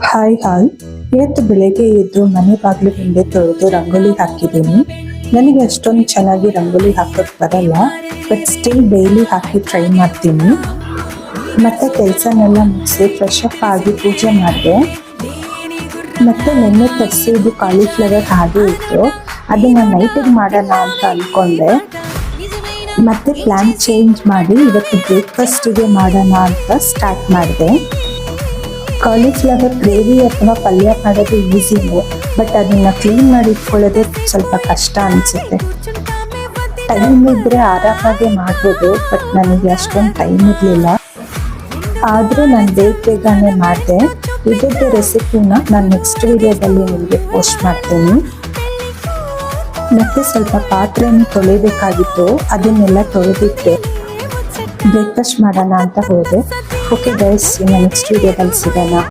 Hi ಇವತ್ತು ಬೆಳಗ್ಗೆ ಎದ್ದು ಮನೆ ಬಾಗಿಲು ಹಿಂದೆ ತೊಳೆದು ರಂಗೋಲಿ ಹಾಕಿದ್ದೀನಿ. ನನಗೆ ಅಷ್ಟೊಂದು ಚೆನ್ನಾಗಿ ರಂಗೋಲಿ ಹಾಕೋಕ್ ಬರಲ್ಲ, but still daily hockey try ಮಾಡ್ತೀನಿ. ಮತ್ತೆ ಕೆಲಸನೆಲ್ಲ ಮುಗಿಸಿ ಫ್ರೆಶ್ ಅಪ್ ಆಗಿ ಪೂಜೆ ಮಾಡಿದೆ. ಮತ್ತೆ ನೆನ್ನೆ ತರಿಸಿದ್ದು ಕಾಲಿಫ್ಲವರ್ ಹಾಗೆ ಇತ್ತು, ಅದನ್ನ ನೈಟಿಗೆ ಮಾಡೋಣ ಅಂತ ಅನ್ಕೊಂಡೆ. ಮತ್ತೆ ಪ್ಲಾನ್ ಚೇಂಜ್ ಮಾಡಿ ಇವತ್ತು ಬ್ರೇಕ್ಫಾಸ್ಟಿಗೆ ಮಾಡೋಣ ಅಂತ ಸ್ಟಾರ್ಟ್ ಮಾಡಿದೆ. ಕಾಲಿಫ್ಲವರ್ ಗ್ರೇವಿ ಅಥವಾ ಪಲ್ಯ ಮಾಡೋದು ಈಸಿನೇ, ಬಟ್ ಅದನ್ನ ಕ್ಲೀನ್ ಮಾಡಿ ಇಟ್ಕೊಳ್ಳೋದೇ ಸ್ವಲ್ಪ ಕಷ್ಟ ಅನಿಸುತ್ತೆ. ಟೈಮ್ ಇದ್ರೆ ಆರಾಮಾಗಿ ಮಾಡ್ಬೋದು, ಬಟ್ ನನಗೆ ಅಷ್ಟೊಂದು ಟೈಮ್ ಇರಲಿಲ್ಲ. ಆದರೂ ನಾನು ಬೇಗನೆ ಮಾಡಿದೆ. ಇದ್ರದ್ದು ರೆಸಿಪಿನ ನಾನು ನೆಕ್ಸ್ಟ್ ವಿಡಿಯೋದಲ್ಲಿ ನಿಮಗೆ ಪೋಸ್ಟ್ ಮಾಡ್ತೀನಿ. ಮತ್ತೆ ಸ್ವಲ್ಪ ಪಾತ್ರೆಯನ್ನು ತೊಳಿಬೇಕಾಗಿತ್ತು, ಅದನ್ನೆಲ್ಲ ತೊಳೆದಿಟ್ಟೆ ಬ್ರೇಕ್ಫಾಸ್ಟ್ ಮಾಡೋಣ ಅಂತ ಹೋದೆ. ಓಕೆ ಗೈಸ್, ಇನ್ನು ನೆಕ್ಸ್ಟ್ ವಿಡಿಯೋದಲ್ಲಿ ಸಿಗೋಣ.